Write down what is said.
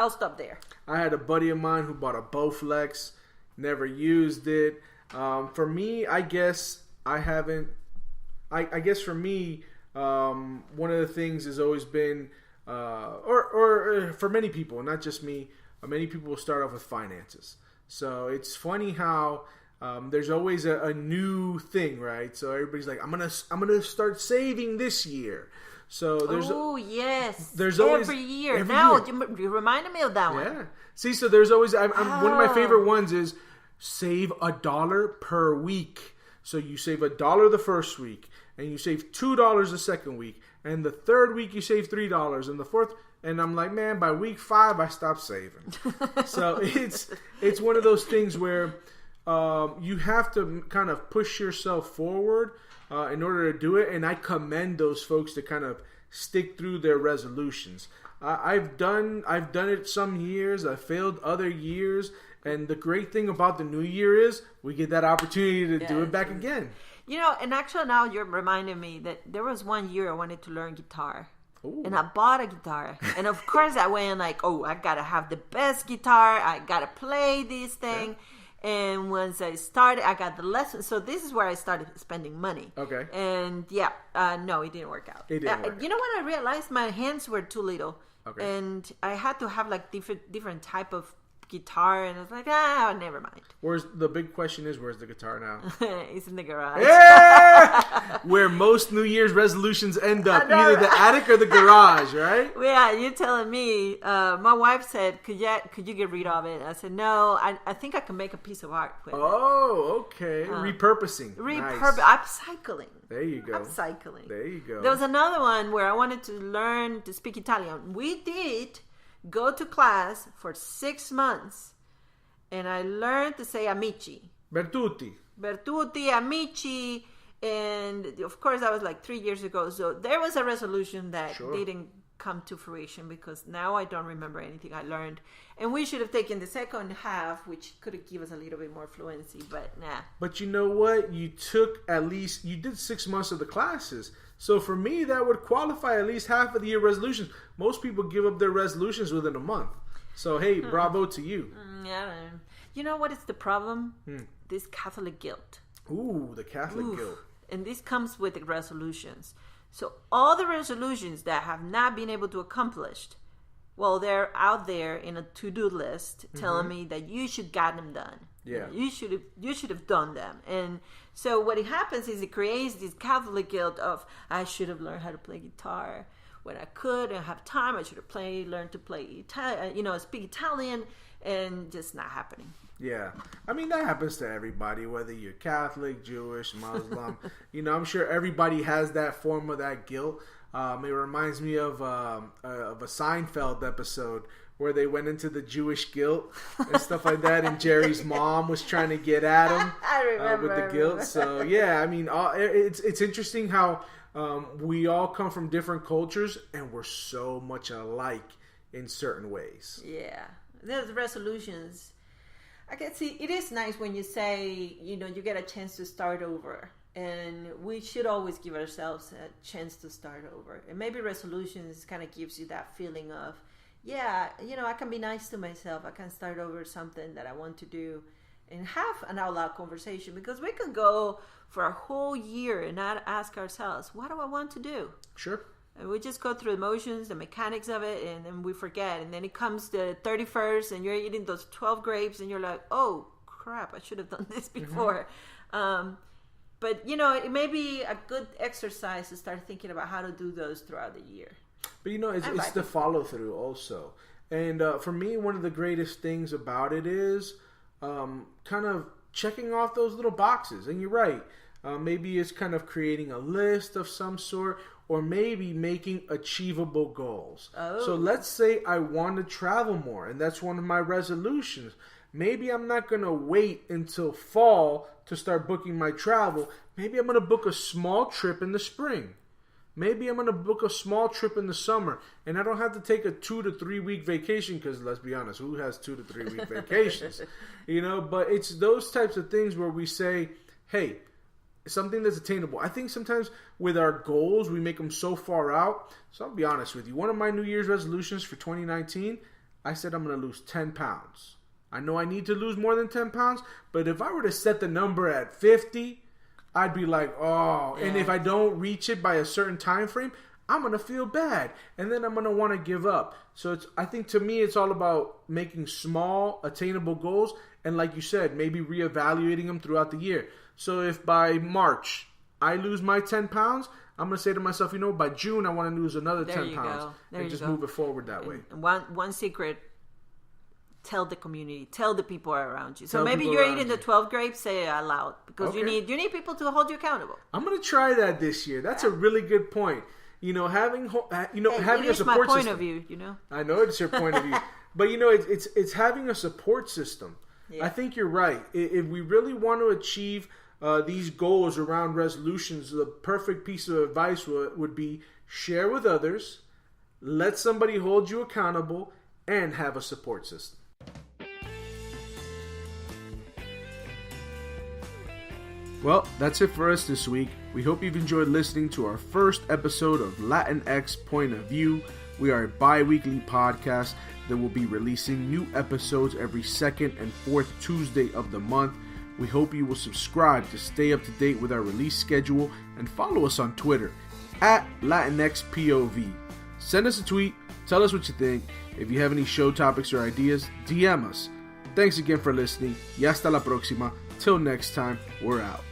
I'll stop there. I had a buddy of mine who bought a Bowflex, never used it. For me, I guess I haven't. I guess for me, one of the things has always been, or for many people, not just me, many people will start off with finances. So it's funny how there's always a new thing, right? So everybody's like, I'm gonna start saving this year. So there's there's always every year. Now you reminded me of that one. Yeah. See, so there's always one of my favorite ones is save $1 per week. So you save $1 the first week, and you save $2 the second week, and the third week you save $3, and the fourth. And I'm like, man, by week 5 I stopped saving. So it's one of those things where you have to kind of push yourself forward in order to do it. And I commend those folks to kind of stick through their resolutions. I've done it some years. I failed other years. And the great thing about the new year is we get that opportunity to do it back again. You know, and actually now you're reminding me that there was one year I wanted to learn guitar. Ooh. And I bought a guitar. And of course I went like, oh, I got to have the best guitar. I got to play this thing. Yeah. And once I started, I got the lesson. So this is where I started spending money. Okay. And no, it didn't work out. It didn't work. You know what I realized? My hands were too little. Okay. And I had to have like different type of guitar, and I was like, never mind. The big question is, where's the guitar now? It's in the garage. Yeah! Where most New Year's resolutions end up, either the attic or the garage, right? Yeah, you're telling me. My wife said, could you get rid of it? I said, no, I think I can make a piece of art with it. Oh, okay. Repurposing. Nice. Upcycling. There you go. Upcycling. There you go. There was another one where I wanted to learn to speak Italian. We did go to class for 6 months, and I learned to say amici. Bertutti, amici, and of course that was like 3 years ago. So there was a resolution that didn't come to fruition because now I don't remember anything I learned. And we should have taken the second half, which could have given us a little bit more fluency, but nah. But you know what? You did 6 months of the classes. So for me, that would qualify at least half of the year resolutions. Most people give up their resolutions within a month. So, hey, bravo to you. Yeah. You know what is the problem? This Catholic guilt. Ooh, the Catholic guilt. And this comes with the resolutions. So all the resolutions that have not been able to accomplish, well, they're out there in a to-do list telling me that you should get them done. Yeah. You should have done them. And so what it happens is it creates this Catholic guilt of, I should have learned how to play guitar when I could and have time. I should have learned to play Italian, speak Italian, and just not happening. Yeah. I mean, that happens to everybody, whether you're Catholic, Jewish, Muslim. I'm sure everybody has that form of that guilt. It reminds me of a Seinfeld episode where they went into the Jewish guilt and stuff like that, and Jerry's mom was trying to get at him with the guilt. So yeah, I mean, it's interesting how we all come from different cultures and we're so much alike in certain ways. Yeah, there's resolutions. I can see it is nice when you say, you get a chance to start over. And we should always give ourselves a chance to start over. And maybe resolutions kind of gives you that feeling of, I can be nice to myself. I can start over something that I want to do and have an out loud conversation, because we could go for a whole year and not ask ourselves, what do I want to do? Sure. And we just go through the motions, the mechanics of it, and then we forget. And then it comes the 31st and you're eating those 12 grapes and you're like, oh crap, I should have done this before. But, it may be a good exercise to start thinking about how to do those throughout the year. But, it's the follow-through also. And for me, one of the greatest things about it is kind of checking off those little boxes. And you're right. Maybe it's kind of creating a list of some sort, or maybe making achievable goals. Oh. So let's say I want to travel more, and that's one of my resolutions. Maybe I'm not going to wait until fall to start booking my travel. Maybe I'm going to book a small trip in the spring. Maybe I'm going to book a small trip in the summer. And I don't have to take a 2 to 3 week vacation, because let's be honest, who has 2 to 3 week vacations? But it's those types of things where we say, hey, something that's attainable. I think sometimes with our goals, we make them so far out. So I'll be honest with you. One of my New Year's resolutions for 2019, I said I'm going to lose 10 pounds. I know I need to lose more than 10 pounds, but if I were to set the number at 50, I'd be like, oh. Yeah. And if I don't reach it by a certain time frame, I'm going to feel bad. And then I'm going to want to give up. So I think to me, it's all about making small, attainable goals. And like you said, maybe reevaluating them throughout the year. So if by March I lose my 10 pounds, I'm going to say to myself, by June I want to lose another 10 pounds. And just move it forward that way. And one secret, tell the community, tell the people around you. So maybe you're eating the 12 grapes, say it out loud. Because you need people to hold you accountable. I'm going to try that this year. That's a really good point. Having having a support system. It is my point of view, I know it's your point of view. But, it's having a support system. Yeah. I think you're right. If we really want to achieve these goals around resolutions, the perfect piece of advice would be share with others, let somebody hold you accountable, and have a support system. Well, that's it for us this week. We hope you've enjoyed listening to our first episode of Latinx Point of View. We are a bi-weekly podcast that will be releasing new episodes every second and fourth Tuesday of the month. We hope you will subscribe to stay up to date with our release schedule and follow us on Twitter at LatinxPOV. Send us a tweet, tell us what you think. If you have any show topics or ideas, DM us. Thanks again for listening. Y hasta la próxima. Till next time, we're out.